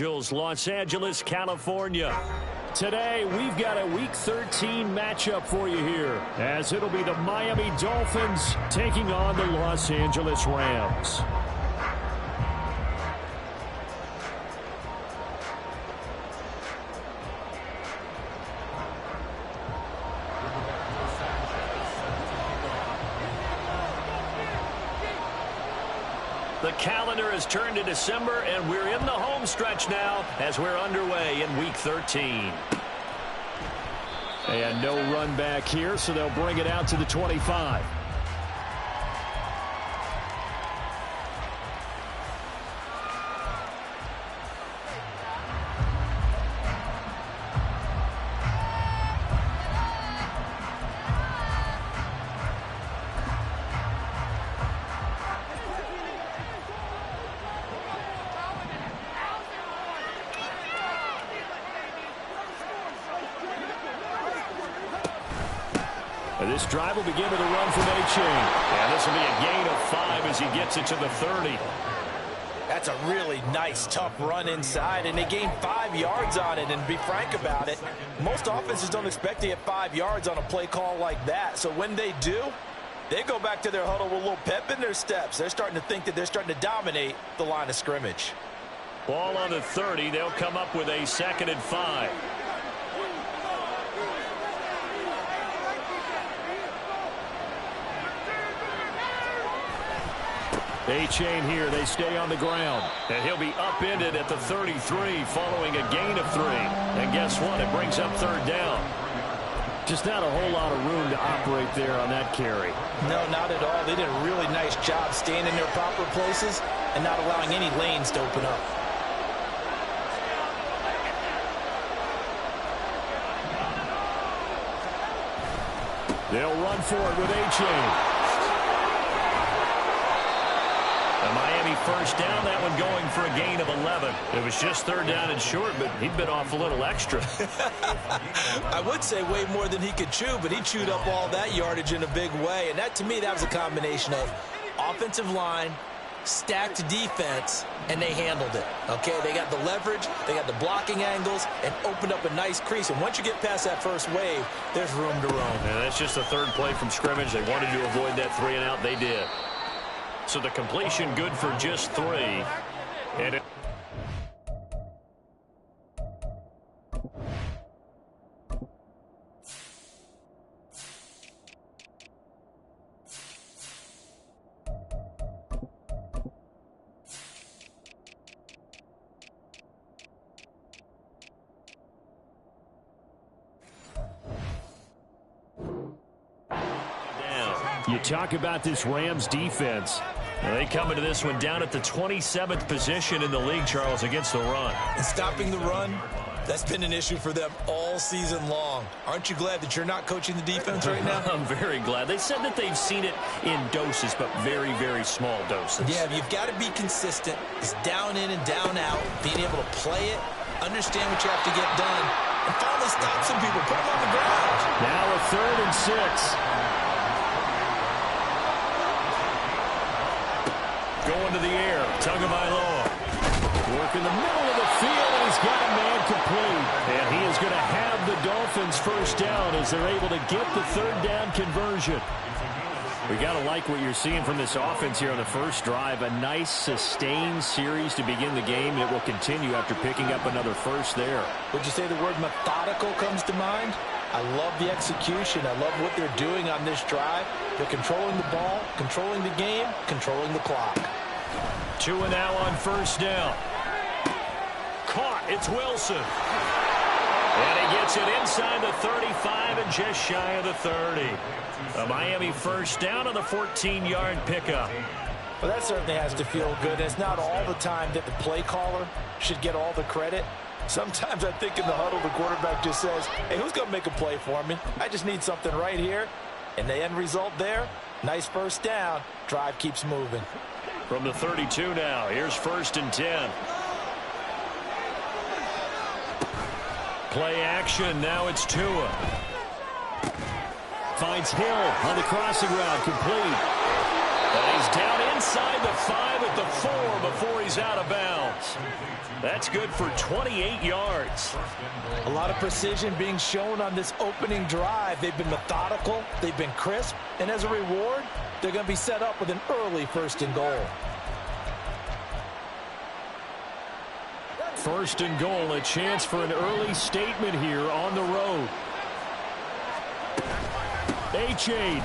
Los Angeles, California. Today, we've got a Week 13 matchup for you here, as it'll be the Miami Dolphins taking on the Los Angeles Rams. The calendar has turned to December, and we're in the home stretch now as we're underway in Week 13. And no run back here, so they'll bring it out to the 25. This drive will begin with a run from Achane. And this will be a gain of 5 as he gets it to the 30. That's a really nice, tough run inside, and they gained 5 yards on it. And to be frank about it, most offenses don't expect to get 5 yards on a play call like that. So when they do, they go back to their huddle with a little pep in their steps. They're starting to think that they're starting to dominate the line of scrimmage. Ball on the 30. They'll come up with a 2nd and 5. Achane here. They stay on the ground. And he'll be upended at the 33 following a gain of 3. And guess what? It brings up 3rd down. Just not a whole lot of room to operate there on that carry. No, not at all. They did a really nice job staying in their proper places and not allowing any lanes to open up. They'll run for it with Achane. A Miami first down, that one going for a gain of 11. It was just 3rd down and short, but he'd been off a little extra. I would say way more than he could chew, but he chewed up all that yardage in a big way. And that, to me, that was a combination of offensive line, stacked defense, and they handled it. Okay, they got the leverage, they got the blocking angles, and opened up a nice crease. And once you get past that first wave, there's room to roam. And that's just the 3rd play from scrimmage. They wanted to avoid that 3 and out. They did. So the completion good for just 3. And it you talk about this Rams defense. Well, they come into this one down at the 27th position in the league, Charles, against the run. And stopping the run, that's been an issue for them all season long. Aren't you glad that you're not coaching the defense right now? I'm very glad. They said that they've seen it in doses, but very, very small doses. Yeah, you've got to be consistent. It's down in and down out, being able to play it, understand what you have to get done, and finally stop some people, put them on the ground. Now a 3rd and 6. Going to the air, Tagovailoa. Work in the middle of the field, and he's got a man complete. And he is going to have the Dolphins first down as they're able to get the 3rd down conversion. We got to like what you're seeing from this offense here on the first drive. A nice, sustained series to begin the game, and it will continue after picking up another first there. Would you say the word methodical comes to mind? I love the execution. I love what they're doing on this drive. They're controlling the ball, controlling the game, controlling the clock. 2 and now on first down. Caught. It's Wilson. And he gets it inside the 35 and just shy of the 30. A Miami first down on the 14-yard pickup. Well, that certainly has to feel good. It's not all the time that the play caller should get all the credit. Sometimes I think in the huddle, the quarterback just says, hey, who's going to make a play for me? I just need something right here. And the end result there, nice first down. Drive keeps moving. From the 32 now, here's 1st and 10. Play action, now it's Tua. Finds Hill on the crossing route, complete. And he's down in. inside the 5 at the 4 before he's out of bounds. That's good for 28 yards. A lot of precision being shown on this opening drive. They've been methodical, they've been crisp, and as a reward, they're going to be set up with an early 1st and goal. 1st and goal, a chance for an early statement here on the road. Achane.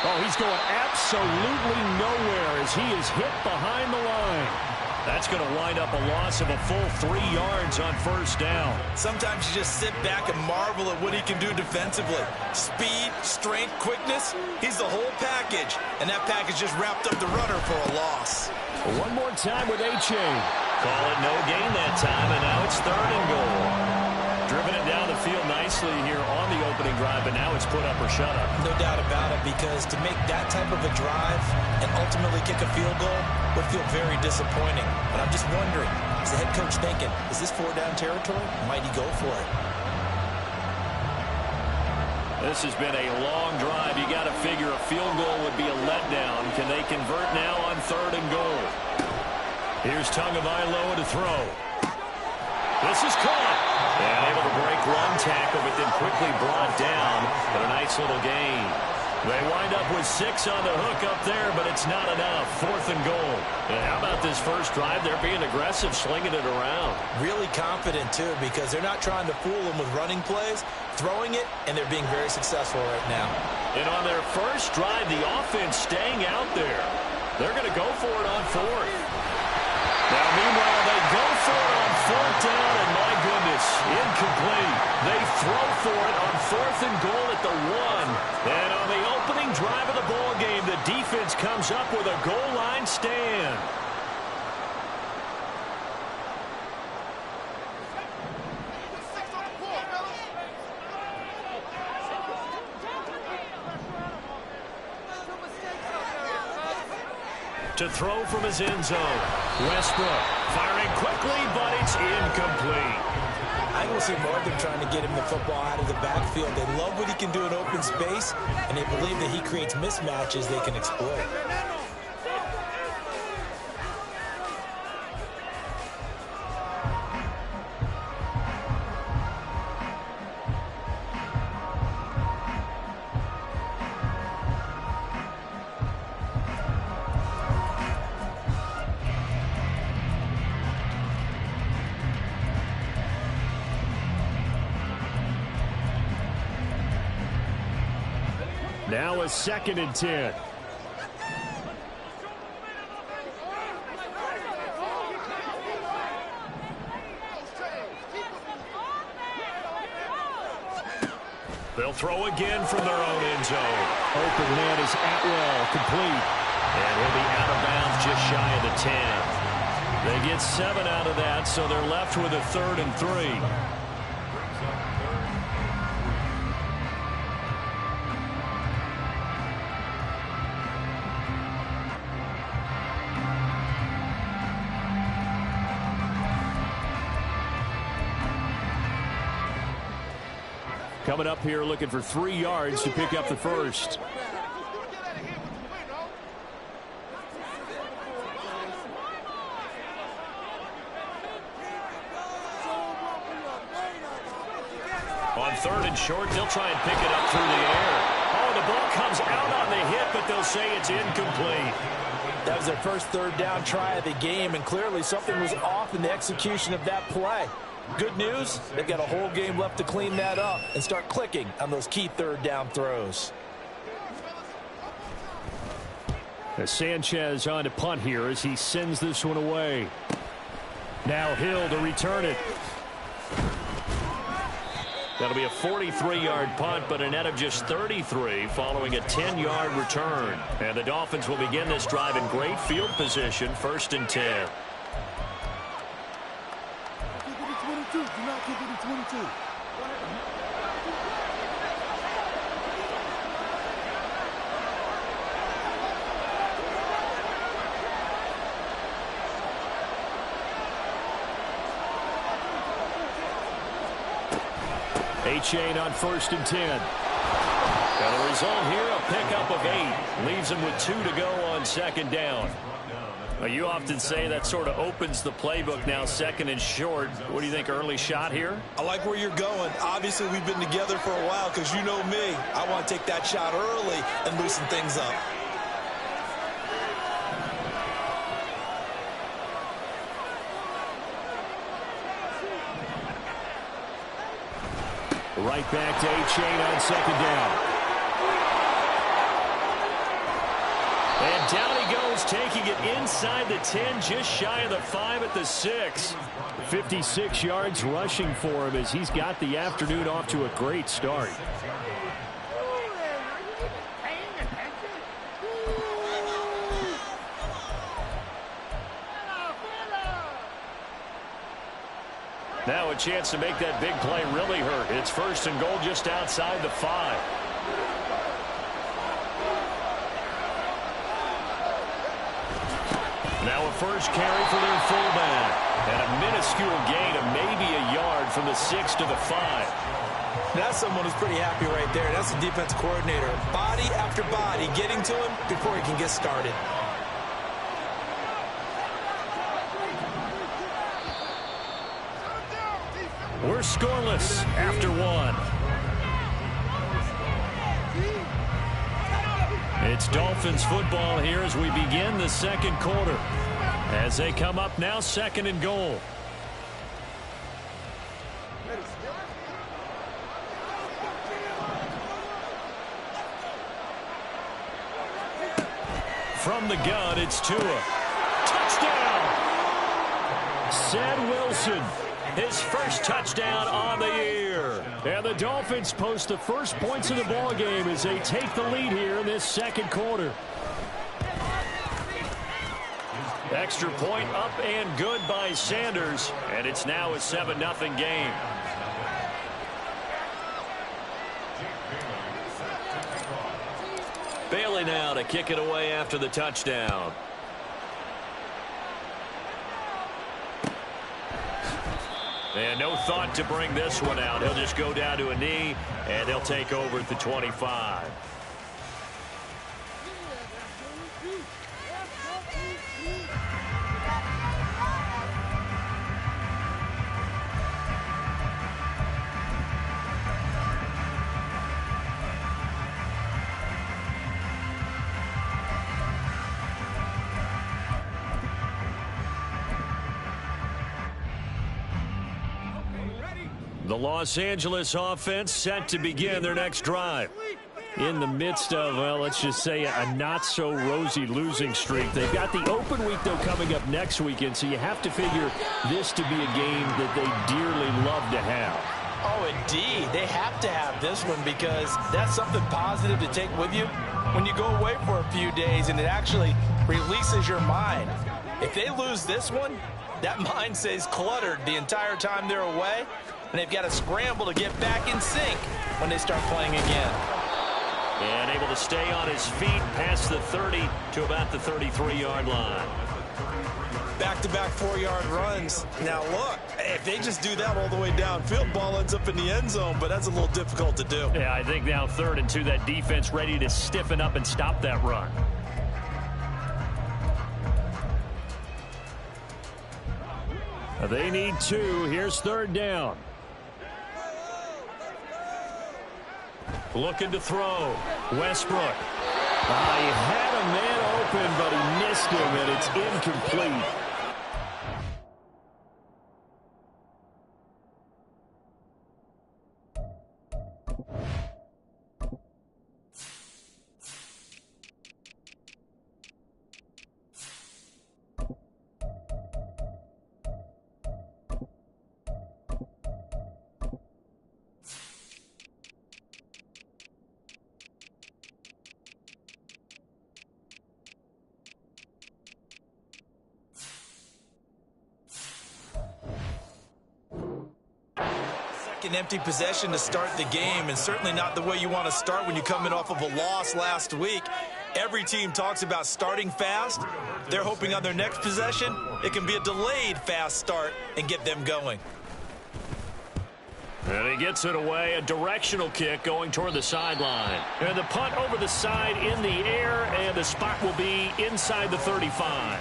Oh, he's going absolutely nowhere as he is hit behind the line. That's going to wind up a loss of a full 3 yards on 1st down. Sometimes you just sit back and marvel at what he can do defensively. Speed, strength, quickness, he's the whole package. And that package just wrapped up the runner for a loss. One more time with Achane. Call it no gain that time, and now it's 3rd and goal. Driven it down the field nicely here on the opening drive, but now it's put up or shut up. No doubt about it, because to make that type of a drive and ultimately kick a field goal would feel very disappointing. But I'm just wondering, is the head coach thinking, is this 4-down territory? Might he go for it? This has been a long drive. You got to figure a field goal would be a letdown. Can they convert now on 3rd and goal? Here's Tagovailoa to throw. This is caught. And able to break one tackle, but then quickly brought down. But a nice little gain. They wind up with 6 on the hook up there, but it's not enough. 4th and goal. And how about this first drive? They're being aggressive, slinging it around. Really confident, too, because they're not trying to fool them with running plays, throwing it, and they're being very successful right now. And on their first drive, the offense staying out there. They're going to go for it on 4th. Now, meanwhile, they go for it on 4th down, and my goodness, incomplete. They throw for it on 4th and goal at the 1. And on the opening drive of the ball game, the defense comes up with a goal line stand. To throw from his end zone. Westbrook firing quickly, but it's incomplete. I will see more of them trying to get him the football out of the backfield. They love what he can do in open space, and they believe that he creates mismatches they can exploit. Now a 2nd and 10. They'll throw again from their own end zone. Open man is Atwell, complete. And he'll be out of bounds just shy of the 10. They get 7 out of that, so they're left with a 3rd and 3. Coming up here looking for 3 yards to pick up the first. On 3rd and short, they'll try and pick it up through the air. Oh, the ball comes out on the hit, but they'll say it's incomplete. That was their first 3rd down try of the game, and clearly something was off in the execution of that play. Good news, they've got a whole game left to clean that up and start clicking on those key 3rd down throws. As Sanchez on to punt here as he sends this one away. Now Hill to return it. That'll be a 43-yard punt, but a net of just 33 following a 10-yard return. And the Dolphins will begin this drive in great field position, 1st and 10. Do not kick it to 22. Achane on 1st and 10. And the result here, a pickup of 8. Leaves him with 2 to go on second down. You often say that sort of opens the playbook now, second and short. What do you think, early shot here? I like where you're going. Obviously, we've been together for a while because you know me. I want to take that shot early and loosen things up. Right back to Achane on second down. And down he goes, taking it inside the 10, just shy of the 5 at the 6. 56 yards rushing for him as he's got the afternoon off to a great start. Now a chance to make that big play really hurt. It's first and goal just outside the 5. Now a first carry for their fullback. And a minuscule gain of maybe a yard from the 6 to the 5. That's someone who's pretty happy right there. That's the defense coordinator. Body after body getting to him before he can get started. We're scoreless after 1. It's Dolphins football here as we begin the second quarter. As they come up now, second and goal. From the gun, it's Tua. Touchdown! Ced Wilson. His first touchdown on the year. And the Dolphins post the first points of the ball game as they take the lead here in this second quarter. Extra point up and good by Sanders. And it's now a 7-0 game. Bailey now to kick it away after the touchdown. And no thought to bring this one out. He'll just go down to a knee, and he'll take over at the 25. The Los Angeles offense set to begin their next drive. In the midst of, well, let's just say a not-so-rosy losing streak. They've got the open week, though, coming up next weekend, so you have to figure this to be a game that they dearly love to have. Oh, indeed. They have to have this one because that's something positive to take with you when you go away for a few days, and it actually releases your mind. If they lose this one, that mind stays cluttered the entire time they're away, and they've got to scramble to get back in sync when they start playing again. And able to stay on his feet past the 30 to about the 33-yard line. Back-to-back 4-yard runs. Now, look, if they just do that all the way downfield, ball ends up in the end zone, but that's a little difficult to do. Yeah, I think now 3rd and 2, that defense ready to stiffen up and stop that run. They need 2. Here's 3rd down. Looking to throw. Westbrook. He had a man open, but he missed him, and it's incomplete. An empty possession to start the game, and certainly not the way you want to start when you're coming off of a loss last week. Every team talks about starting fast. They're hoping on their next possession it can be a delayed fast start and get them going. And he gets it away, a directional kick going toward the sideline. And the punt over the side in the air, and the spot will be inside the 35.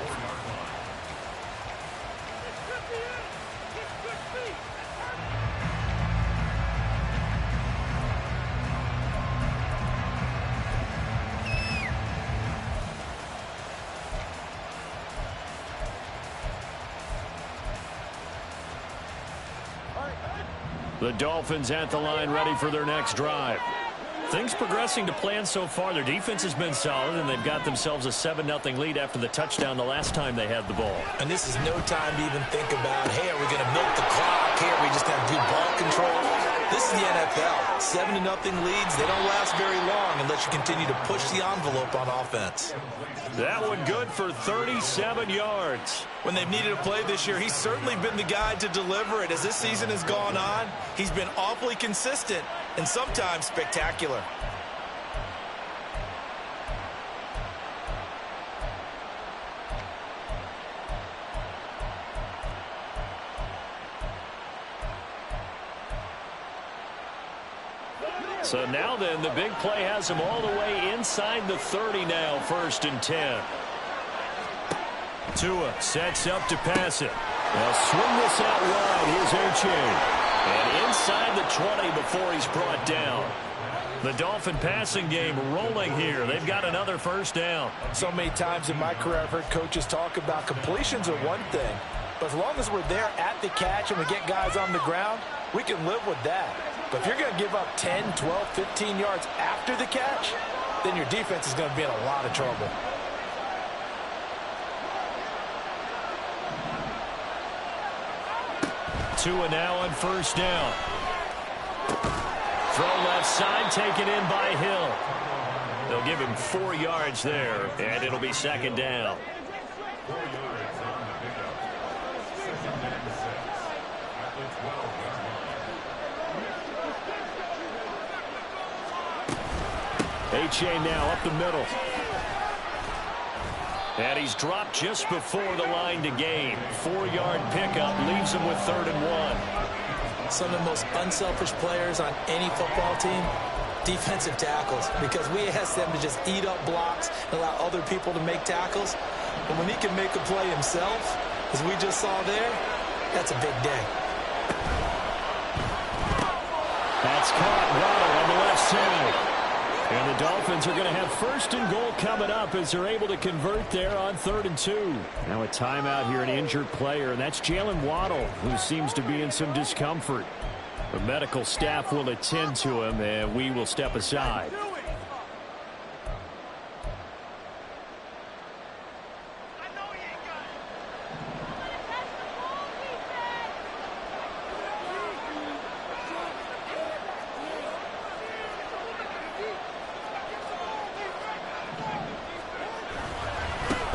The Dolphins at the line, ready for their next drive. Things progressing to plan so far. Their defense has been solid, and they've got themselves a 7-0 lead after the touchdown the last time they had the ball. And this is no time to even think about, hey, are we going to milk the clock? Hey, are we just going to do ball control? This is the NFL. 7-0 leads, they don't last very long unless you continue to push the envelope on offense. That one good for 37 yards. When they've needed a play this year, he's certainly been the guy to deliver it. As this season has gone on, he's been awfully consistent and sometimes spectacular. So now then, the big play has him all the way inside the 30 now, 1st and 10. Tua sets up to pass it. They'll swing this out wide. Here's Achane. And inside the 20 before he's brought down. The Dolphin passing game rolling here. They've got another 1st down. So many times in my career I've heard coaches talk about completions are one thing. But as long as we're there at the catch and we get guys on the ground, we can live with that. But if you're going to give up 10, 12, 15 yards after the catch, then your defense is going to be in a lot of trouble. Tua now on 1st down. Throw left side, taken in by Hill. They'll give him 4 yards there, and it'll be 2nd down. Achane now up the middle. And he's dropped just before the line to gain. 4-yard pickup leaves him with 3rd and 1. Some of the most unselfish players on any football team, defensive tackles, because we ask them to just eat up blocks and allow other people to make tackles. But when he can make a play himself, as we just saw there, that's a big day. That's caught. Waddle on the left side. And the Dolphins are going to have 1st and goal coming up as they're able to convert there on 3rd and 2. Now a timeout here, an injured player, and that's Jalen Waddle, who seems to be in some discomfort. The medical staff will attend to him, and we will step aside.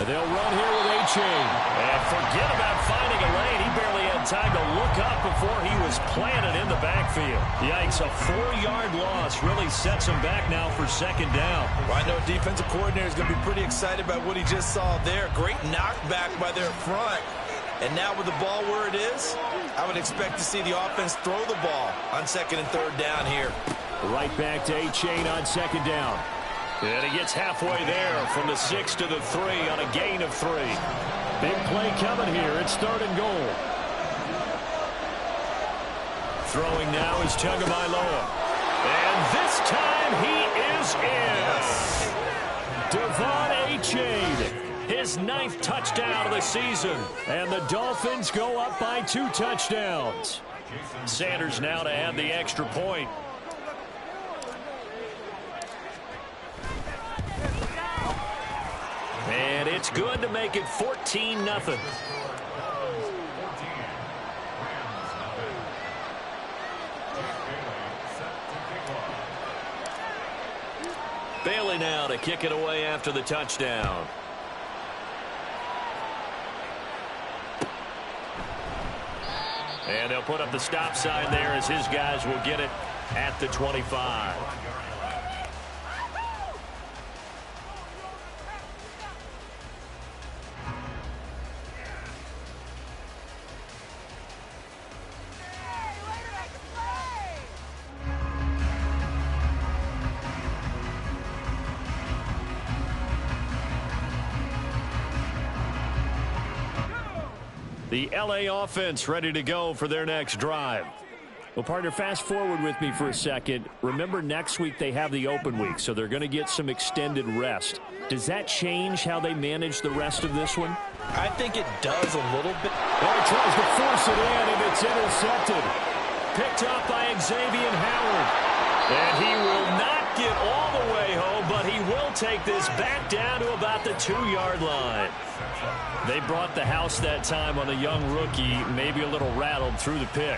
They'll run here with Achane. And forget about finding a lane. He barely had time to look up before he was planted in the backfield. Yikes, a 4-yard loss really sets him back now for 2nd down. Well, I know a defensive coordinator is going to be pretty excited about what he just saw there. Great knockback by their front. And now with the ball where it is, I would expect to see the offense throw the ball on 2nd and 3rd down here. Right back to Achane on 2nd down. And he gets halfway there from the 6 to the 3 on a gain of 3. Big play coming here. It's 3rd and goal. Throwing now is Tagovailoa. And this time he is in. De'Von Achane, his 9th touchdown of the season. And the Dolphins go up by 2 touchdowns. Sanders now to add the extra point. And it's good to make it 14-0. Bailey now to kick it away after the touchdown. And they'll put up the stop sign there as his guys will get it at the 25. The LA offense ready to go for their next drive. Well, partner, fast forward with me for a second. Remember, next week they have the open week, so they're going to get some extended rest. Does that change how they manage the rest of this one? I think it does a little bit. Well, he tries to force it in, and it's intercepted. Picked up by Xavier Howard. And he will not get all the way home, but he will take this back down to about the 2-yard line. They brought the house that time on a young rookie, maybe a little rattled through the pick.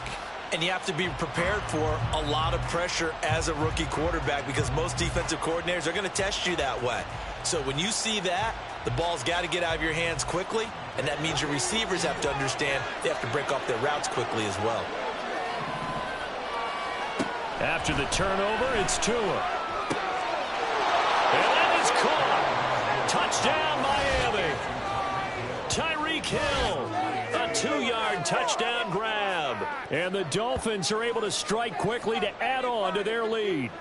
And you have to be prepared for a lot of pressure as a rookie quarterback because most defensive coordinators are going to test you that way. So when you see that, the ball's got to get out of your hands quickly, and that means your receivers have to understand they have to break off their routes quickly as well. After the turnover, it's Tua. And that is caught. Touchdown, Miami. Tyreek Hill, a 2-yard touchdown grab. And the Dolphins are able to strike quickly to add on to their lead.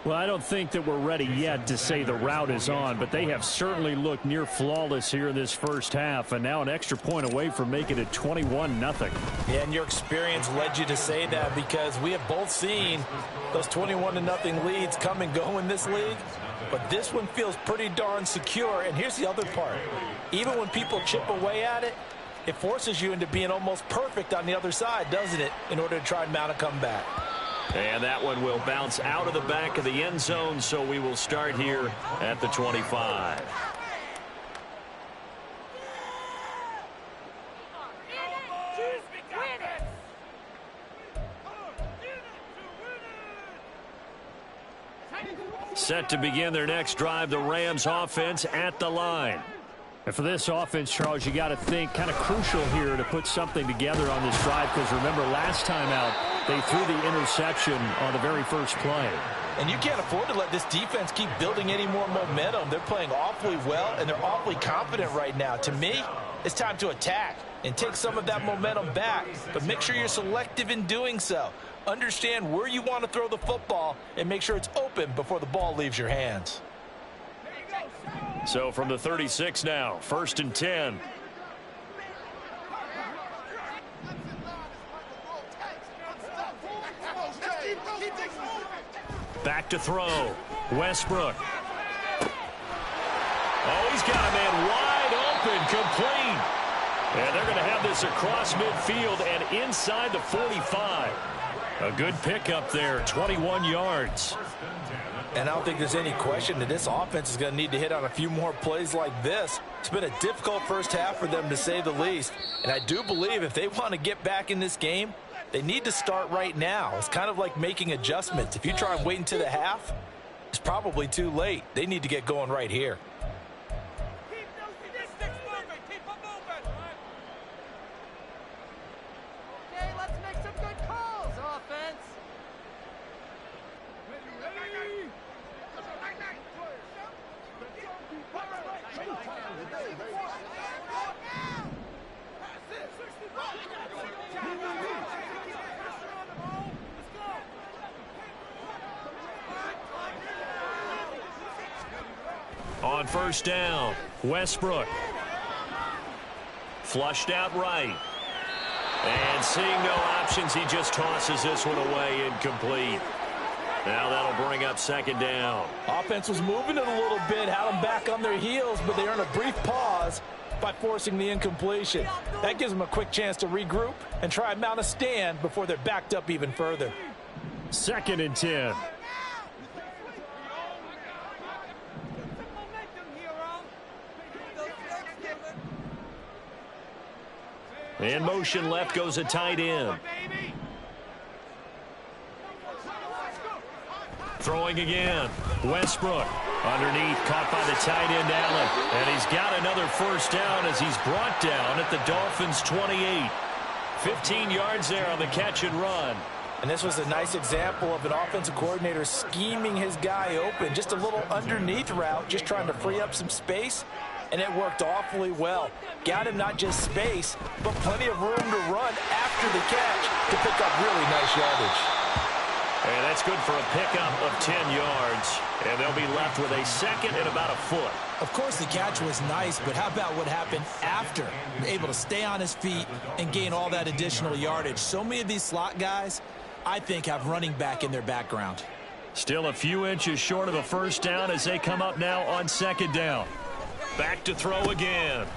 Well, I don't think that we're ready yet to say the route is on, but they have certainly looked near flawless here in this first half, and now an extra point away from making it 21-0. Yeah, and your experience led you to say that because we have both seen those 21-0 leads come and go in this league, but this one feels pretty darn secure. And here's the other part. Even when people chip away at it, it forces you into being almost perfect on the other side, doesn't it, in order to try and mount a comeback. And that one will bounce out of the back of the end zone, so we will start here at the 25. Set to begin their next drive, the Rams offense at the line. And for this offense, Charles, you got to think kind of crucial here to put something together on this drive, because remember last time out they threw the interception on the very first play. And you can't afford to let this defense keep building any more momentum. They're playing awfully well, and they're awfully confident right now. To me, it's time to attack and take some of that momentum back, but make sure you're selective in doing so. Understand where you want to throw the football and make sure it's open before the ball leaves your hands. So from the 36 now, 1st and 10. Back to throw. Westbrook. Oh, he's got a man wide open, complete. And they're going to have this across midfield and inside the 45. A good pickup there, 21 yards. And I don't think there's any question that this offense is going to need to hit on a few more plays like this. It's been a difficult first half for them, to say the least. And I do believe if they want to get back in this game, they need to start right now. It's kind of like making adjustments. If you try and wait until the half, it's probably too late. They need to get going right here. Okay, let's make some good calls, offense. On 1st down, Westbrook. Flushed out right. And seeing no options, he just tosses this one away, incomplete. Now that'll bring up 2nd down. Offense was moving it a little bit, had them back on their heels, but they earned a brief pause by forcing the incompletion. That gives them a quick chance to regroup and try and mount a stand before they're backed up even further. 2nd and 10. In motion left goes a tight end. Throwing again. Westbrook underneath, caught by the tight end Allen. And he's got another 1st down as he's brought down at the Dolphins' 28. 15 yards there on the catch and run. And this was a nice example of an offensive coordinator scheming his guy open. Just a little underneath route, just trying to free up some space. And it worked awfully well. Got him not just space, but plenty of room to run after the catch to pick up really nice yardage. And that's good for a pickup of 10 yards. And they'll be left with a 2nd and about a foot. Of course, the catch was nice, but how about what happened after? Able to stay on his feet and gain all that additional yardage. So many of these slot guys, I think, have running back in their background. Still a few inches short of a first down as they come up now on second down. Back to throw again.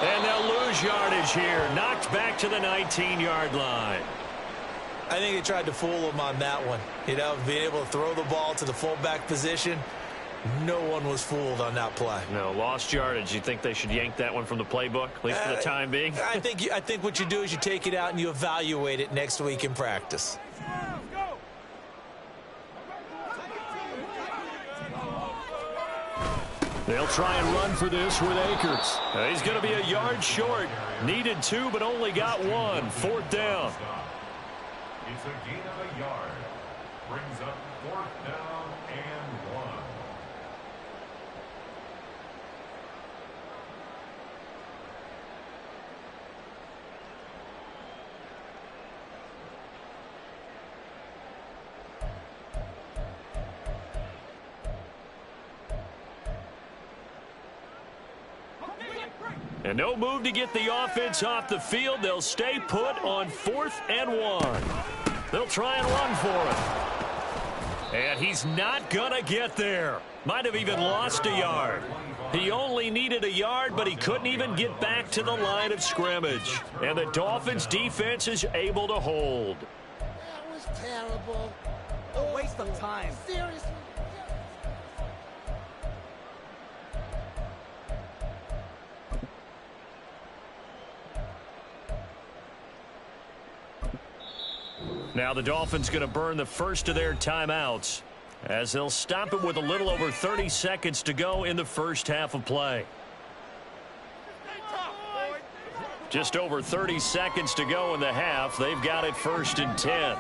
And they'll lose yardage here. Knocked back to the 19-yard line. I think they tried to fool him on that one. You know, being able to throw the ball to the fullback position. No one was fooled on that play. No, lost yardage. You think they should yank that one from the playbook, at least for the time being? I think what you do is you take it out and you evaluate it next week in practice. They'll try and run for this with Akers. He's going to be a yard short. Needed 2, but only got 1. Fourth down. It's a gain of a yard. Brings up fourth down and 1. And no move to get the offense off the field. They'll stay put on 4th and 1. They'll try and run for it. And he's not going to get there. Might have even lost a yard. He only needed a yard, but he couldn't even get back to the line of scrimmage. And the Dolphins defense is able to hold. That was terrible. A waste of time. Seriously. Now the Dolphins going to burn the first of their timeouts as they'll stop it with a little over 30 seconds to go in the first half of play. Just over 30 seconds to go in the half. They've got it 1st and 10.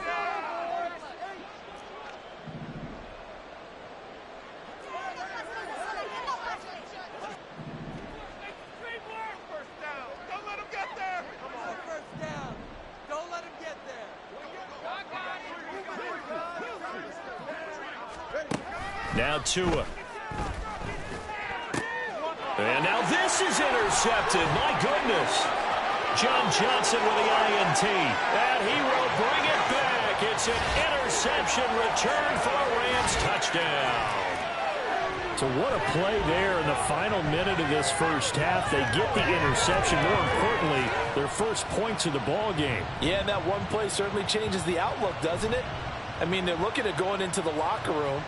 Now Tua. And now this is intercepted. My goodness. John Johnson with the INT. And he will bring it back. It's an interception return for a Rams touchdown. So what a play there in the final minute of this first half. They get the interception. More importantly, their first points of the ball game. Yeah, and that one play certainly changes the outlook, doesn't it? I mean, they're looking at going into the locker room.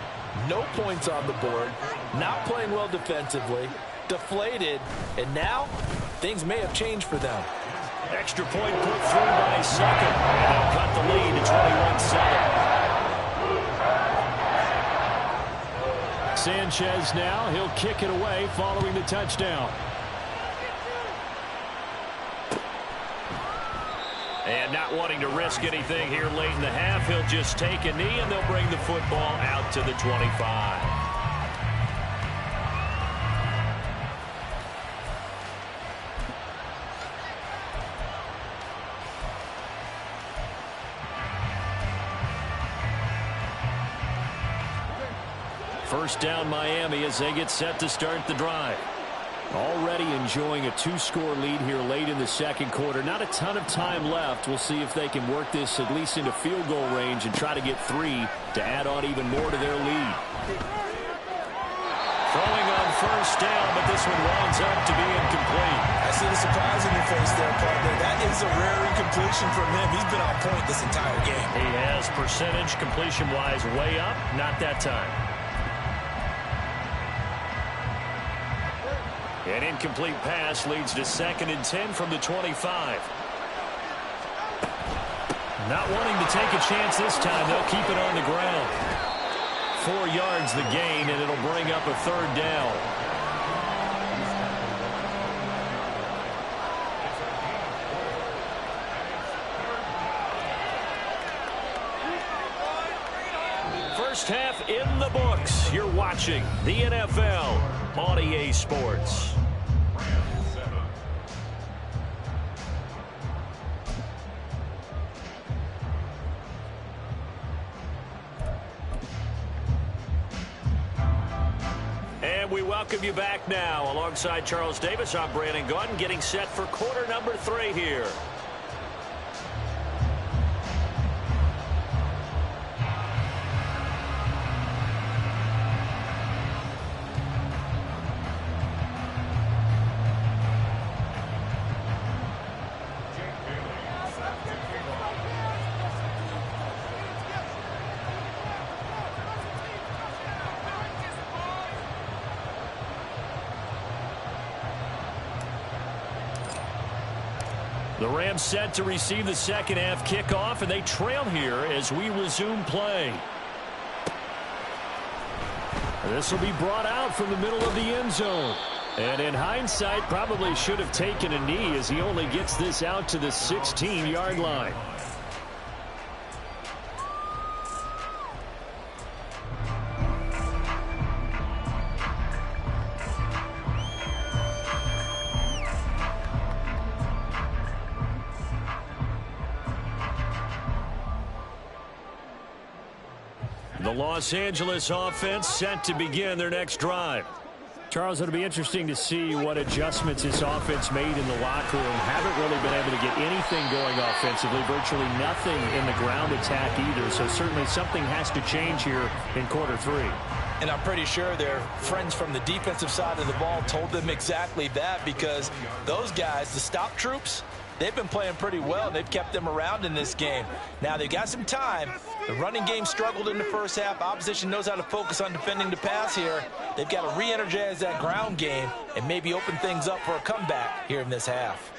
No points on the board, not playing well defensively, deflated, and now things may have changed for them. Extra point put through by second, and they'll cut the lead to 21-7. Sanchez now, he'll kick it away following the touchdown. And not wanting to risk anything here late in the half, he'll just take a knee, and they'll bring the football out to the 25. First down Miami as they get set to start the drive. Already enjoying a 2-score lead here late in the second quarter. Not a ton of time left. We'll see if they can work this at least into field goal range and try to get 3 to add on even more to their lead. Throwing on first down, but this one winds up to be incomplete. I see the surprise in your face there, partner. That is a rare incompletion from him. He's been on point this entire game. He has percentage completion-wise way up. Not that time. An incomplete pass leads to 2nd and 10 from the 25. Not wanting to take a chance this time. They'll keep it on the ground. 4 yards the gain, and it'll bring up a 3rd down. First half in the books. You're watching the NFL on EA Sports. And we welcome you back now. Alongside Charles Davis, I'm Brandon Gaudin, getting set for quarter number 3 here. The Rams set to receive the second half kickoff, and they trail here as we resume play. This will be brought out from the middle of the end zone. And in hindsight, probably should have taken a knee as he only gets this out to the 16-yard line. The Los Angeles offense set to begin their next drive. Charles, it'll be interesting to see what adjustments this offense made in the locker room. Haven't really been able to get anything going offensively, virtually nothing in the ground attack either. So certainly something has to change here in quarter 3. And I'm pretty sure their friends from the defensive side of the ball told them exactly that, because those guys, the stop troops, they've been playing pretty well. They've kept them around in this game. Now, they've got some time. The running game struggled in the first half. Opposition knows how to focus on defending the pass here. They've got to re-energize that ground game and maybe open things up for a comeback here in this half.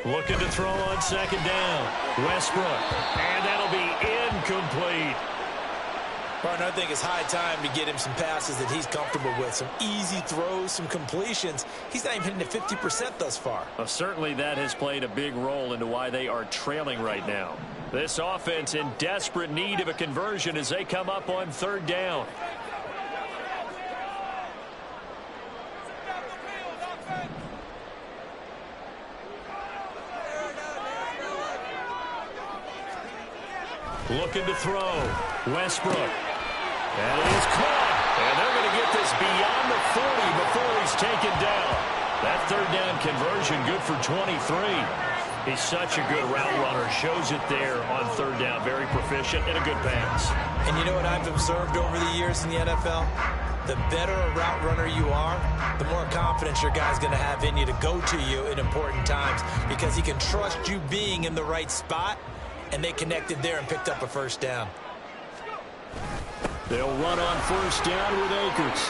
Looking to throw on second down. Westbrook. And that'll be incomplete. Partner, I think it's high time to get him some passes that he's comfortable with. Some easy throws, some completions. He's not even hitting at 50% thus far. Well, certainly that has played a big role into why they are trailing right now. This offense in desperate need of a conversion as they come up on third down. Looking to throw. Westbrook. And it is caught. And they're going to get this beyond the 40 before he's taken down. That third down conversion good for 23. He's such a good route runner. Shows it there on third down. Very proficient and a good pass. And you know what I've observed over the years in the NFL? The better a route runner you are, the more confidence your guy's going to have in you to go to you in important times, because he can trust you being in the right spot. And they connected there and picked up a first down. They'll run on first down with Akers.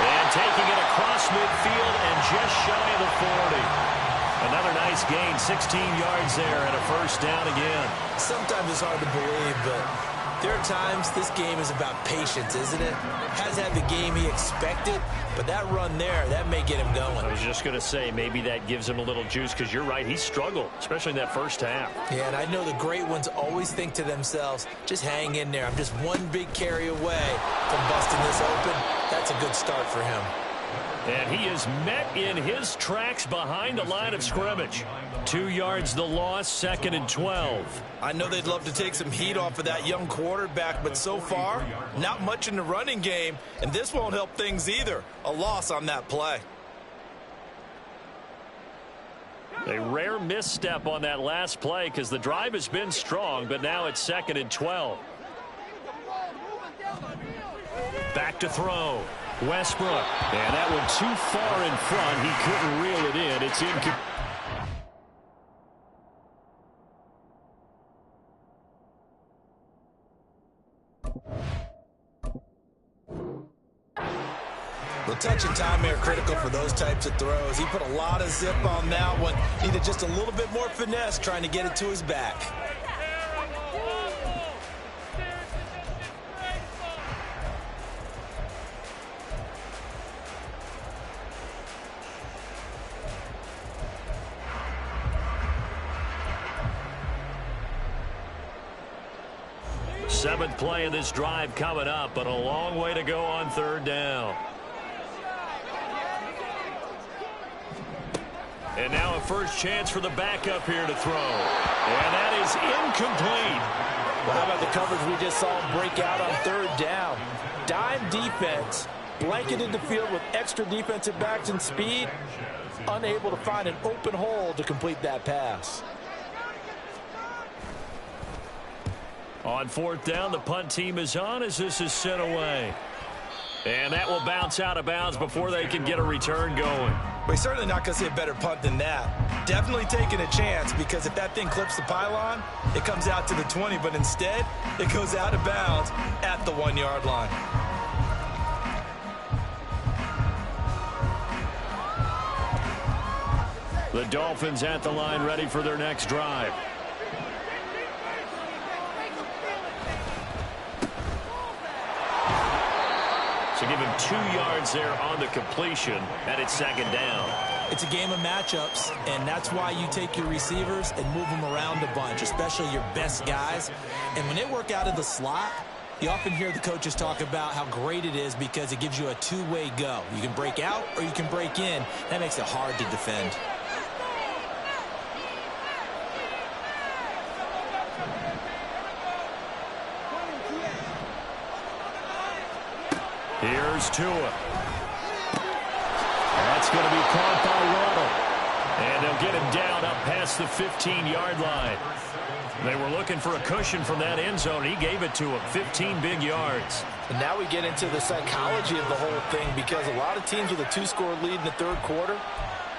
And taking it across midfield and just shy of the 40. Another nice gain, 16 yards there and a first down again. Sometimes it's hard to believe, but there are times this game is about patience, isn't it? Hasn't had the game he expected, but that run there, that may get him going. I was just going to say, maybe that gives him a little juice, because you're right, he struggled, especially in that first half. Yeah, and I know the great ones always think to themselves, just hang in there. I'm just one big carry away from busting this open. That's a good start for him. And he is met in his tracks behind the line of scrimmage. 2 yards the loss, 2nd and 12. I know they'd love to take some heat off of that young quarterback, but so far, not much in the running game, and this won't help things either. A loss on that play. A rare misstep on that last play, because the drive has been strong, but now it's 2nd and 12. Back to throw. Westbrook. And that one too far in front. He couldn't reel it in. It's incomplete. The touch and time are critical for those types of throws. He put a lot of zip on that one. Needed just a little bit more finesse trying to get it to his back. Seventh play of this drive coming up, but a long way to go on third down. And now a first chance for the backup here to throw. And that is incomplete. Well, how about the coverage we just saw him break out on third down? Dime defense, blanketed the field with extra defensive backs and speed, unable to find an open hole to complete that pass. On fourth down, the punt team is on as this is sent away. And that will bounce out of bounds before they can get a return going. We're certainly not going to see a better punt than that. Definitely taking a chance, because if that thing clips the pylon, it comes out to the 20, but instead, it goes out of bounds at the 1-yard line. The Dolphins at the line, ready for their next drive. So give him 2 yards there on the completion, and it's second down. It's a game of matchups, and that's why you take your receivers and move them around a bunch, especially your best guys. And when they work out of the slot, you often hear the coaches talk about how great it is because it gives you a two-way go. You can break out or you can break in. That makes it hard to defend. Here's Tua. That's going to be caught by Waddle. And they'll get him down up past the 15-yard line. They were looking for a cushion from that end zone. He gave it to him, 15 big yards. And now we get into the psychology of the whole thing, because a lot of teams with a 2-score lead in the third quarter,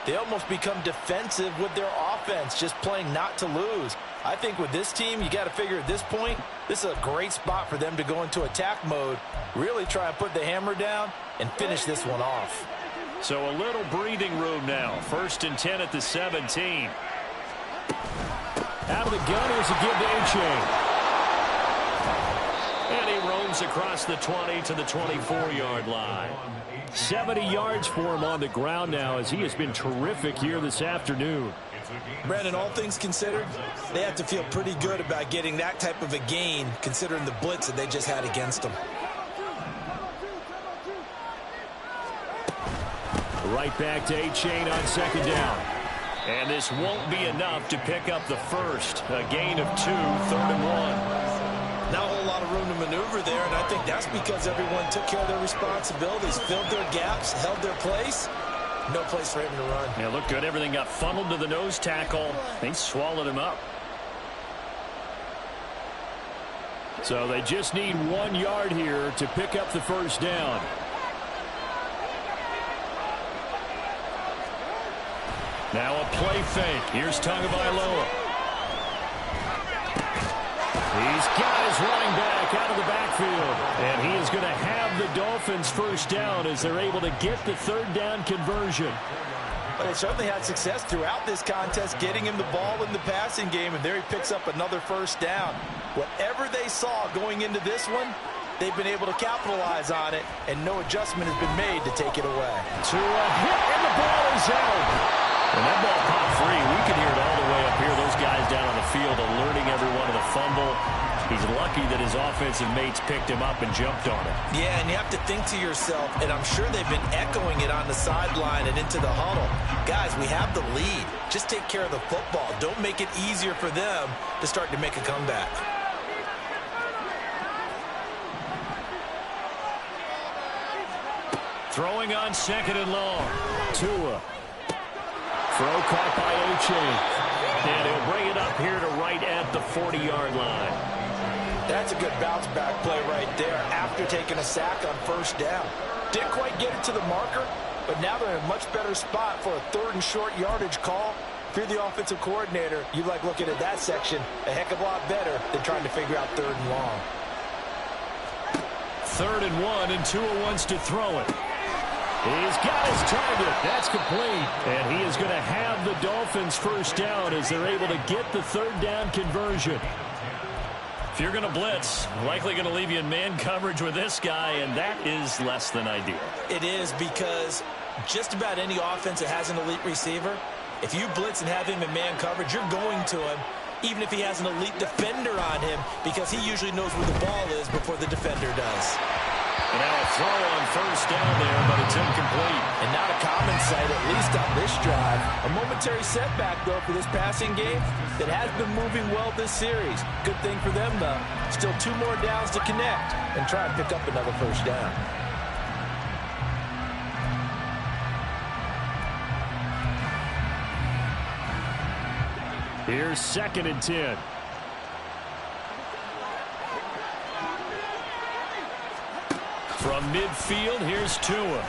they almost become defensive with their offense, just playing not to lose. I think with this team, you got to figure at this point, this is a great spot for them to go into attack mode, really try and put the hammer down and finish this one off. So a little breathing room now. 1st and 10 at the 17. Out of the gun, here's a give to A-Chain. And he roams across the 20 to the 24-yard line. 70 yards for him on the ground now, as he has been terrific here this afternoon. Brandon, all things considered, they have to feel pretty good about getting that type of a gain, considering the blitz that they just had against them. Right back to A-Chain on second down. And this won't be enough to pick up the first. A gain of 2, 3rd and 1. Not a whole lot of room to maneuver there, and I think that's because everyone took care of their responsibilities, filled their gaps, held their place. No place for him to run. Yeah, looked good. Everything got funneled to the nose tackle. They swallowed him up. So they just need 1 yard here to pick up the first down. Now a play fake. Here's Tagovailoa. He's got his running back out of the backfield. And he is going to have the Dolphins first down as they're able to get the 3rd down conversion. But they certainly had success throughout this contest, getting him the ball in the passing game, and there he picks up another first down. Whatever they saw going into this one, they've been able to capitalize on it, and no adjustment has been made to take it away. To a hit, and the ball is out. And that ball popped free. We can hear it all the way up here. Those guys down on the field alerting everyone of the fumble. He's lucky that his offensive mates picked him up and jumped on it. Yeah, and you have to think to yourself, and I'm sure they've been echoing it on the sideline and into the huddle. Guys, we have the lead. Just take care of the football. Don't make it easier for them to start to make a comeback. Throwing on 2nd and long. Tua. Throw caught by A-Chain. And he'll bring it up here to right at the 40-yard line. That's a good bounce back play right there after taking a sack on first down. Didn't quite get it to the marker, but now they're in a much better spot for a 3rd and short yardage call. If you're the offensive coordinator, you like looking at that section a heck of a lot better than trying to figure out 3rd and long. 3rd and 1, and Tua wants to throw it. He's got his target. That's complete. And he is going to have the Dolphins first down as they're able to get the 3rd down conversion. If you're going to blitz, likely going to leave you in man coverage with this guy, and that is less than ideal. It is, because just about any offense that has an elite receiver, if you blitz and have him in man coverage, you're going to him, even if he has an elite defender on him, because he usually knows where the ball is before the defender does. And now a throw on first down there, but it's incomplete. And not a common sight, at least on this drive. A momentary setback, though, for this passing game that has been moving well this series. Good thing for them, though. Still 2 more downs to connect and try and pick up another first down. Here's 2nd and 10. From midfield, here's Tua. They'll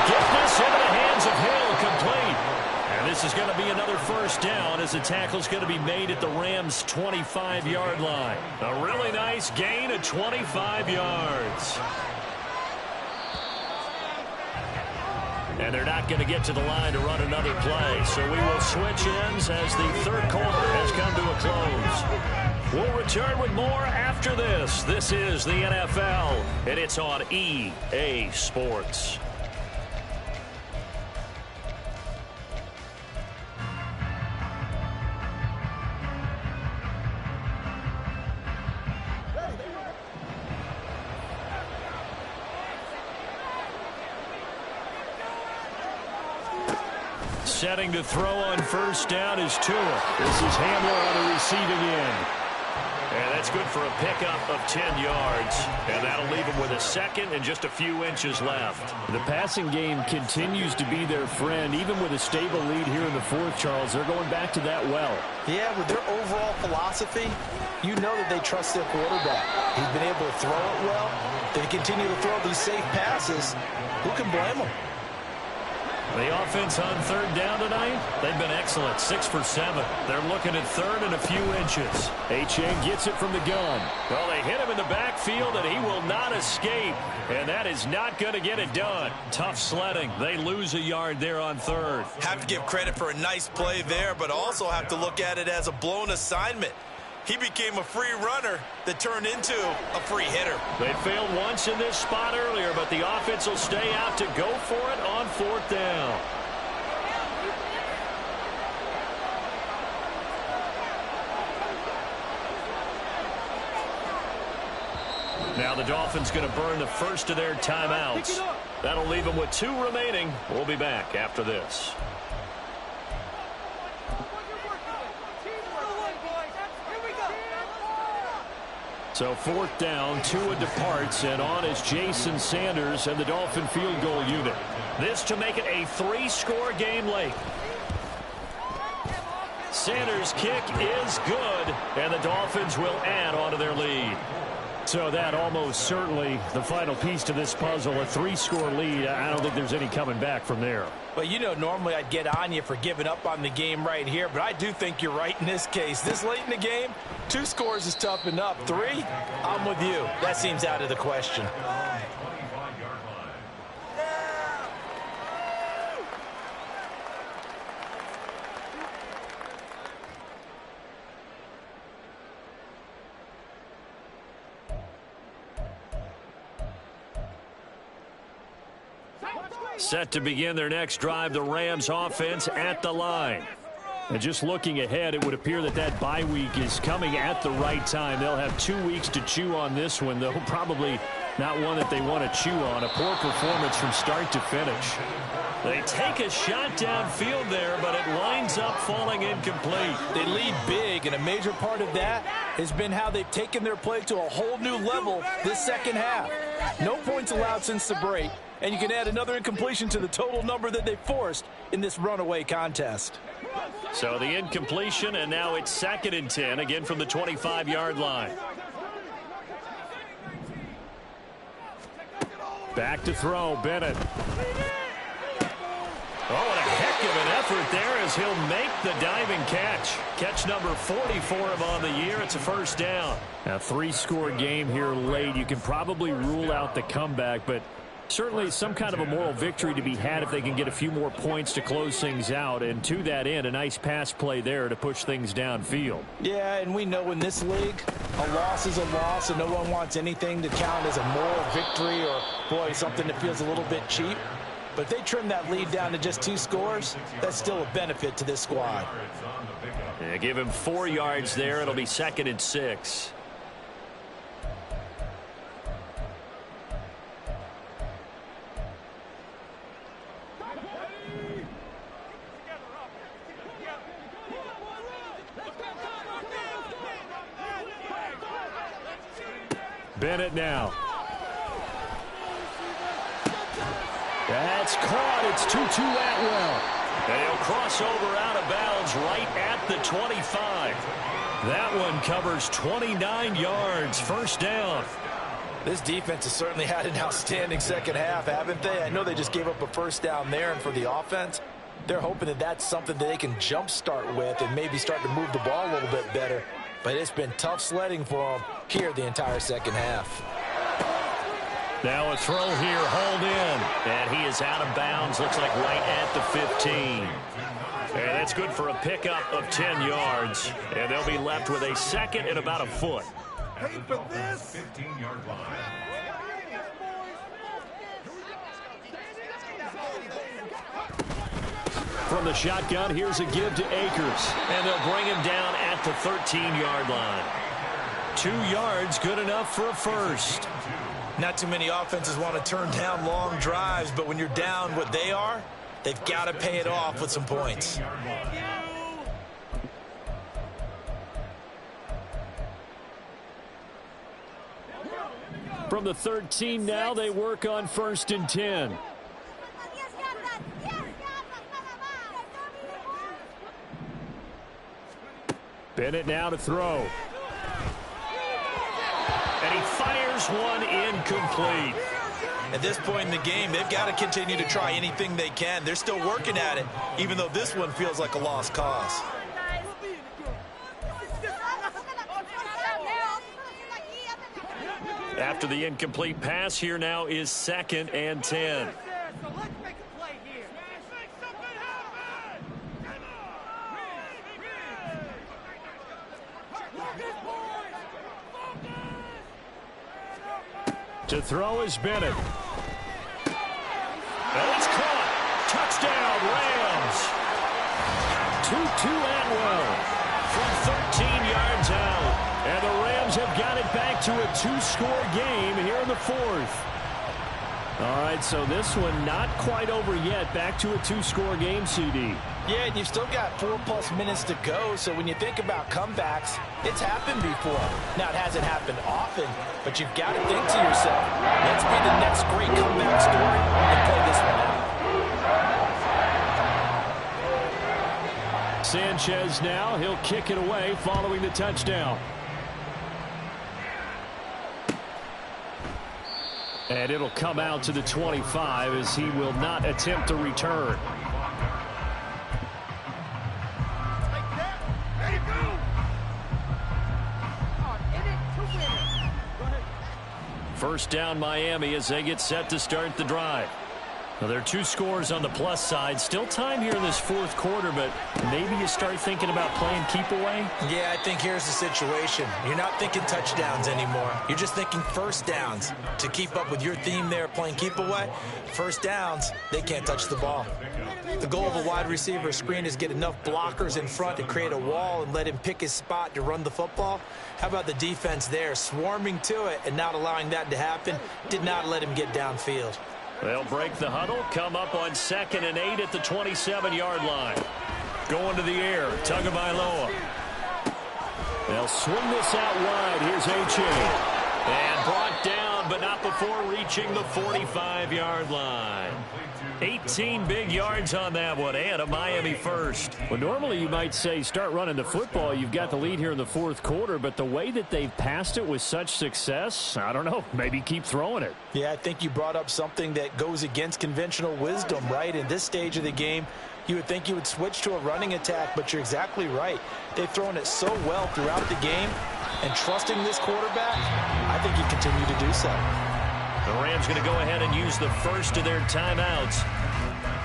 get this into the hands of Hill, complete. And this is going to be another first down as the tackle's going to be made at the Rams' 25-yard line. A really nice gain of 25 yards. And they're not going to get to the line to run another play. So we will switch ends as the third quarter has come to a close. We'll return with more after this. This is the NFL, and it's on EA Sports. Setting to throw on first down is Tua. This is Hamler on the receiving end. And that's good for a pickup of 10 yards. And that'll leave him with a second and just a few inches left. The passing game continues to be their friend. Even with a stable lead here in the fourth, Charles, they're going back to that well. Yeah, with their overall philosophy, you know that they trust their quarterback. He's been able to throw it well. They continue to throw these safe passes. Who can blame them? The offense on third down tonight, they've been excellent, 6 for 7. They're looking at third and a few inches. Achane gets it from the gun. Well, they hit him in the backfield, and he will not escape. And that is not going to get it done. Tough sledding. They lose a yard there on third. Have to give credit for a nice play there, but also have to look at it as a blown assignment. He became a free runner that turned into a free hitter. They failed once in this spot earlier, but the offense will stay out to go for it on fourth down. Now the Dolphins going to burn the first of their timeouts. That'll leave them with 2 remaining. We'll be back after this. So fourth down, Tua departs, and on is Jason Sanders and the Dolphin field goal unit. This to make it a 3-score game late. Sanders' kick is good, and the Dolphins will add on to their lead. So that almost certainly the final piece to this puzzle, a 3-score lead. I don't think there's any coming back from there. Well, you know, normally I'd get on you for giving up on the game right here, but I do think you're right in this case. This late in the game, 2 scores is tough enough. 3, I'm with you. That seems out of the question. Set to begin their next drive, the Rams offense at the line. And just looking ahead, it would appear that that bye week is coming at the right time. They'll have 2 weeks to chew on this one, though probably not one that they want to chew on. A poor performance from start to finish. They take a shot downfield there, but it winds up falling incomplete. They lead big, and a major part of that has been how they've taken their play to a whole new level this second half. No points allowed since the break, and you can add another incompletion to the total number that they forced in this runaway contest. So the incompletion, and now it's 2nd and 10, again from the 25-yard line. Back to throw, Bennett. Oh, what a heck of an effort there as he'll make the diving catch. Catch number 40 for him on the year. It's a first down. A 3-score game here late. You can probably rule out the comeback, but certainly some kind of a moral victory to be had if they can get a few more points to close things out. And to that end, a nice pass play there to push things downfield. Yeah, and we know in this league, a loss is a loss, and no one wants anything to count as a moral victory or, boy, something that feels a little bit cheap. But if they trim that lead down to just 2 scores, that's still a benefit to this squad. Yeah, give him 4 yards there. It'll be 2nd and 6. Bennett now. That's caught. It's Tutu Atwell. And he'll cross over out of bounds right at the 25. That one covers 29 yards. First down. This defense has certainly had an outstanding second half, haven't they? I know they just gave up a first down there, and for the offense, they're hoping that that's something that they can jumpstart with and maybe start to move the ball a little bit better. But it's been tough sledding for them here the entire second half. Now a throw here, hauled in. And he is out of bounds, looks like right at the 15. And that's good for a pickup of 10 yards. And they'll be left with a second and about a foot. Hey, for this 15-yard line. From the shotgun, here's a give to Akers. And they'll bring him down at the 13-yard line. 2 yards, good enough for a first. Not too many offenses want to turn down long drives, but when you're down what they are, they've got to pay it off with some points. From the 13 now, they work on 1st and 10. Bennett now to throw. And he fires one incomplete. At this point in the game, they've got to continue to try anything they can. They're still working at it, even though this one feels like a lost cause. After the incomplete pass, here now is 2nd and 10. To throw is Bennett. And it's caught. Touchdown, Rams. Tutu Atwell from 13 yards out. And the Rams have got it back to a 2-score game here in the 4th. All right, so this one not quite over yet. Back to a 2-score game, CD. Yeah, and you've still got 4+ minutes to go, so when you think about comebacks, it's happened before. Now, it hasn't happened often, but you've got to think to yourself, let's be the next great comeback story and play this one out. Sanchez now, he'll kick it away following the touchdown. And it'll come out to the 25 as he will not attempt a return. First down Miami as they get set to start the drive. Now, there are 2 scores on the plus side. Still time here in this 4th quarter, but maybe you start thinking about playing keep away? Yeah, I think here's the situation. You're not thinking touchdowns anymore. You're just thinking first downs. To keep up with your theme there, playing keep away, first downs, they can't touch the ball. The goal of a wide receiver screen is get enough blockers in front to create a wall and let him pick his spot to run the football. How about the defense there, swarming to it and not allowing that to happen? Did not let him get downfield. They'll break the huddle, come up on 2nd and 8 at the 27-yard line. Going to the air, Tagovailoa. They'll swing this out wide. Here's H.A. And brought down, but not before reaching the 45-yard line. 18 big yards on that one, and a Miami first. Well, normally you might say start running the football. You've got the lead here in the 4th quarter, but the way that they've passed it with such success, I don't know, maybe keep throwing it. Yeah, I think you brought up something that goes against conventional wisdom, right? In this stage of the game, you would think you would switch to a running attack, but you're exactly right. They've thrown it so well throughout the game, and trusting this quarterback, I think you continue to do so. The Rams going to go ahead and use the first of their timeouts.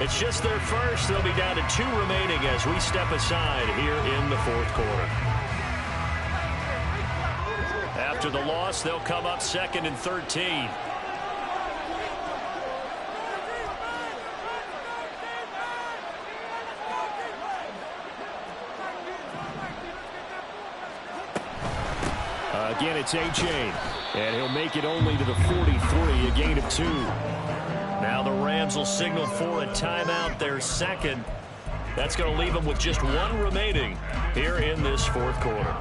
It's just their first. They'll be down to 2 remaining as we step aside here in the 4th quarter. After the loss, they'll come up 2nd and 13. Again, it's A-Chain, and he'll make it only to the 43, a gain of 2. Now the Rams will signal for a timeout, their second. That's going to leave them with just 1 remaining here in this 4th quarter.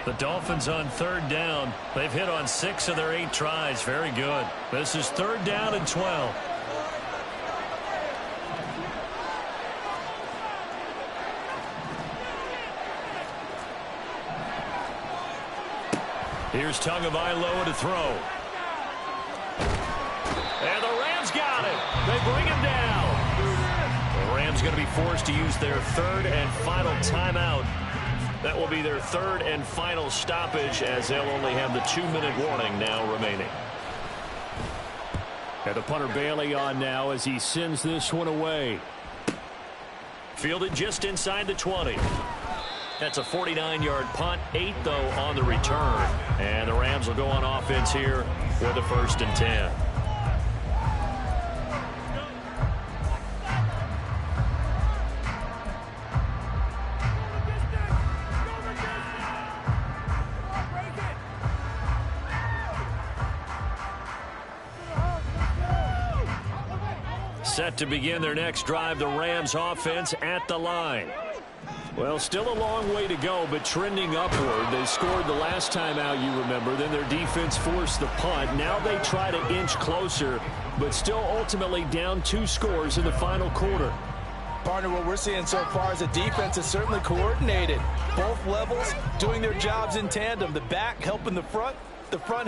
The Dolphins on third down. They've hit on 6 of their 8 tries. Very good. This is 3rd down and 12. Here's Tagovailoa to throw. And the Rams got it. They bring him down. The Rams going to be forced to use their 3rd and final timeout. That will be their 3rd and final stoppage, as they'll only have the 2-minute warning now remaining. And the punter Bailey on now as he sends this one away. Fielded just inside the 20. That's a 49-yard punt, 8 though on the return. And the Rams will go on offense here with a 1st and 10. Set to begin their next drive, the Rams offense at the line. Well, still a long way to go, but trending upward. They scored the last time out, you remember. Then their defense forced the punt. Now they try to inch closer, but still ultimately down 2 scores in the final quarter. Partner, what we're seeing so far is the defense is certainly coordinated. Both levels doing their jobs in tandem. The back helping the front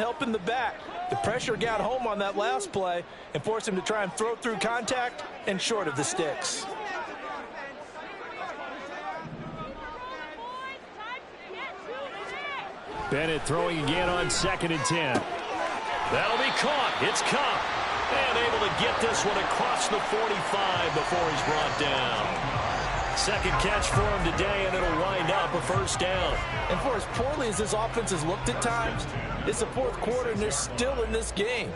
helping the back. The pressure got home on that last play and forced him to try and throw through contact and short of the sticks. Bennett throwing again on 2nd and 10. That'll be caught. It's Kupp. And able to get this one across the 45 before he's brought down. 2nd catch for him today, and it'll wind up a 1st down. And for as poorly as this offense has looked at times, it's the 4th quarter, and they're still in this game.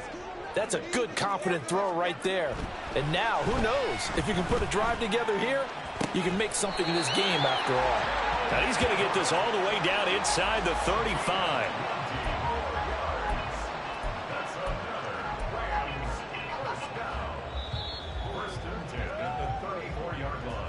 That's a good, confident throw right there. And now, who knows? If you can put a drive together here, you can make something of this game after all. Now he's going to get this all the way down inside the 35. That's another Rams 1st down. 1st and 10 at the 34-yard line.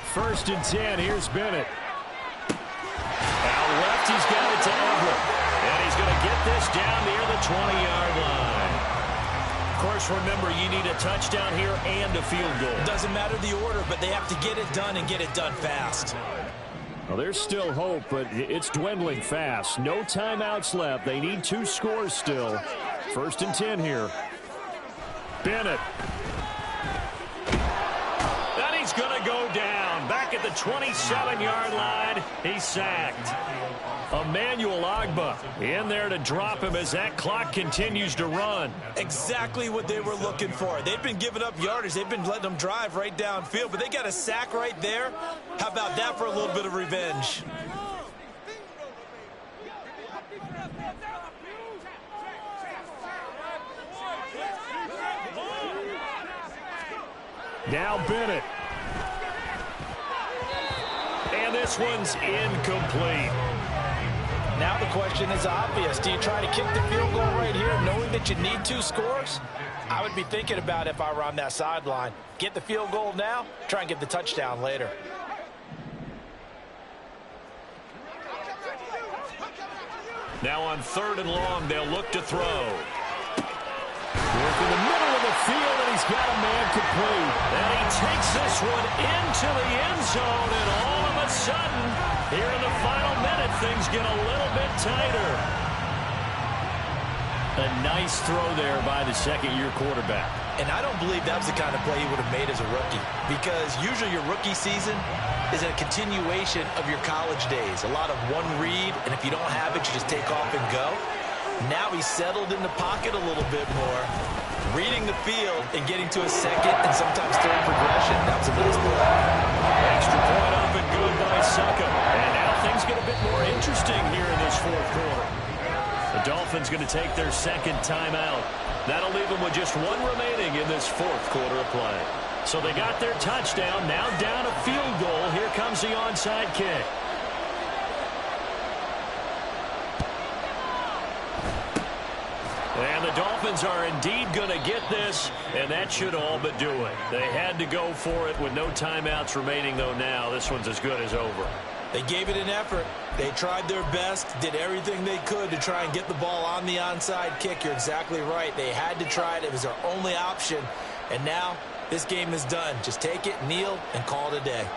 First and 10. Here's Bennett. Out left, he's got it to Everett. And he's going to get this down near the 20-yard line. Of course, remember, you need a touchdown here and a field goal. Doesn't matter the order, but they have to get it done and get it done fast. Well, there's still hope, but it's dwindling fast. No timeouts left. They need 2 scores still. 1st and 10 here. Bennett. And he's going to go down. Back at the 27-yard line, he's sacked. Emmanuel Ogbah in there to drop him as that clock continues to run. Exactly what they were looking for. They've been giving up yardage. They've been letting them drive right downfield, but they got a sack right there. How about that for a little bit of revenge? Now Bennett. And this one's incomplete. Now the question is obvious. Do you try to kick the field goal right here knowing that you need 2 scores? I would be thinking about it if I were on that sideline. Get the field goal now, try and get the touchdown later. Now on 3rd and long, they'll look to throw. Work in the middle of the field, and he's got a man complete. And he takes this one into the end zone, and all of a sudden, here in the final minute, things get a little bit tighter. A nice throw there by the 2nd-year quarterback. And I don't believe that was the kind of play he would have made as a rookie, because usually your rookie season is a continuation of your college days. A lot of one read, and if you don't have it, you just take off and go. Now he's settled in the pocket a little bit more, reading the field and getting to a 2nd and sometimes 3rd progression. That was a nice play. Extra point up and good by Succa. And now things get a bit more interesting here in this 4th quarter. The Dolphins going to take their 2nd timeout. That'll leave them with just 1 remaining in this 4th quarter of play. So they got their touchdown, now down a field goal. Here comes the onside kick. the Dolphins are indeed going to get this, and that should all but do it. They had to go for it with no timeouts remaining, though now this one's as good as over. They gave it an effort. They tried their best, did everything they could to try and get the ball on the onside kick. You're exactly right. They had to try it. It was their only option. And now this game is done. Just take it, kneel, and call it a day.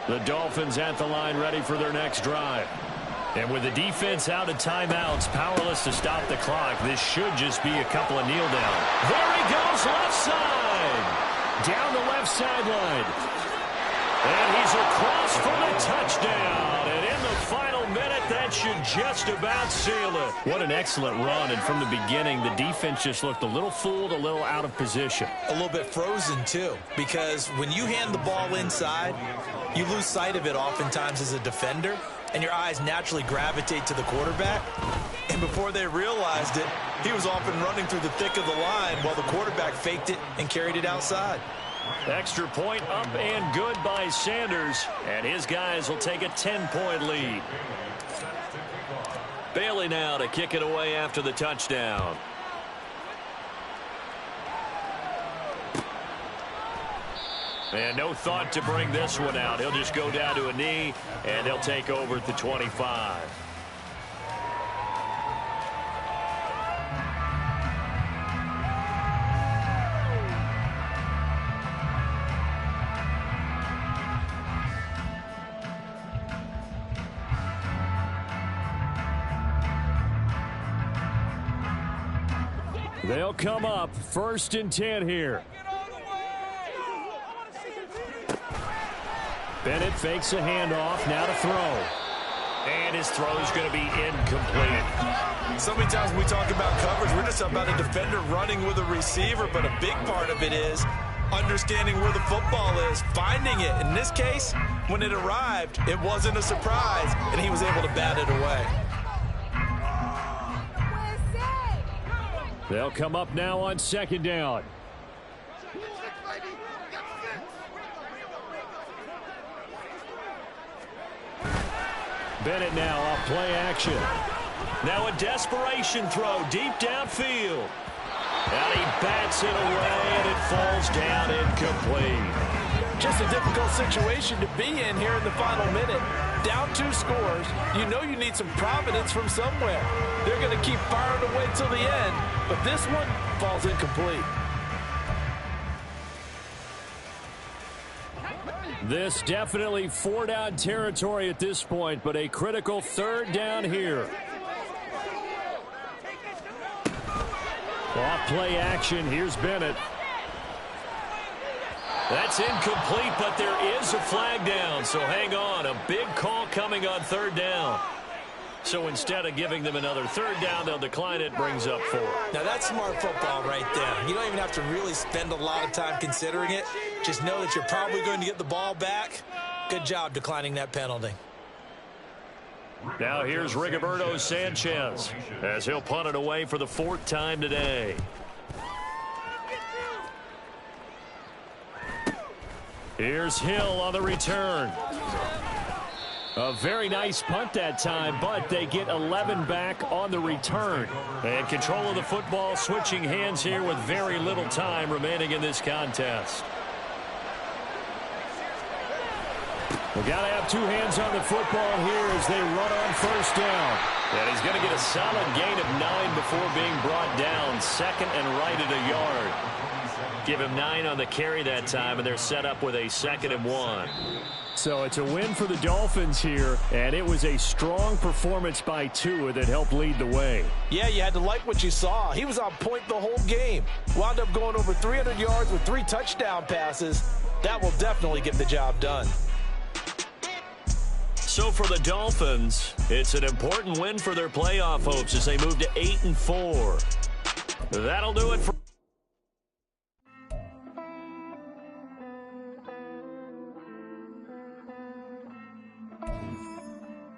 The Dolphins at the line ready for their next drive. And with the defense out of timeouts, powerless to stop the clock, this should just be a couple of kneel down. There he goes, left side. Down the left sideline. And he's across for the touchdown. And in the final minute, that should just about seal it. What an excellent run. And from the beginning, the defense just looked a little fooled, a little out of position. A little bit frozen, too, because when you hand the ball inside, you lose sight of it oftentimes as a defender, and your eyes naturally gravitate to the quarterback. And before they realized it, he was off and running through the thick of the line while the quarterback faked it and carried it outside. Extra point up and good by Sanders. And his guys will take a 10-point lead. Bailey now to kick it away after the touchdown. And no thought to bring this one out. He'll just go down to a knee, and they'll take over at the 25. They'll come up 1st and 10 here. Bennett fakes a handoff, now to throw. And his throw is going to be incomplete. So many times when we talk about coverage, we're just about a defender running with a receiver, but a big part of it is understanding where the football is, finding it. In this case, when it arrived, it wasn't a surprise, and he was able to bat it away. They'll come up now on 2nd down. Bennett now off play action. Now a desperation throw deep downfield. And he bats it away, and it falls down incomplete. Just a difficult situation to be in here in the final minute. Down 2 scores, you know you need some providence from somewhere. They're going to keep firing away till the end, but this one falls incomplete. This definitely 4-down territory at this point, but a critical 3rd down here. Off play action, here's Bennett. That's incomplete, but there is a flag down, so hang on. A big call coming on 3rd down. So instead of giving them another 3rd down, they'll decline it, brings up 4. Now that's smart football right there. You don't even have to really spend a lot of time considering it. Just know that you're probably going to get the ball back. Good job declining that penalty. Now here's Rigoberto Sanchez as he'll punt it away for the 4th time today. Here's Hill on the return. A very nice punt that time, but they get 11 back on the return. And control of the football switching hands here with very little time remaining in this contest. We got to have 2 hands on the football here as they run on 1st down. And he's going to get a solid gain of 9 before being brought down. 2nd and right at a yard. Give him 9 on the carry that time, and they're set up with a 2nd and 1. So it's a win for the Dolphins here, and it was a strong performance by Tua that helped lead the way. Yeah, you had to like what you saw. He was on point the whole game. Wound up going over 300 yards with 3 touchdown passes. That will definitely get the job done. So for the Dolphins, it's an important win for their playoff hopes as they move to 8-4. That'll do it for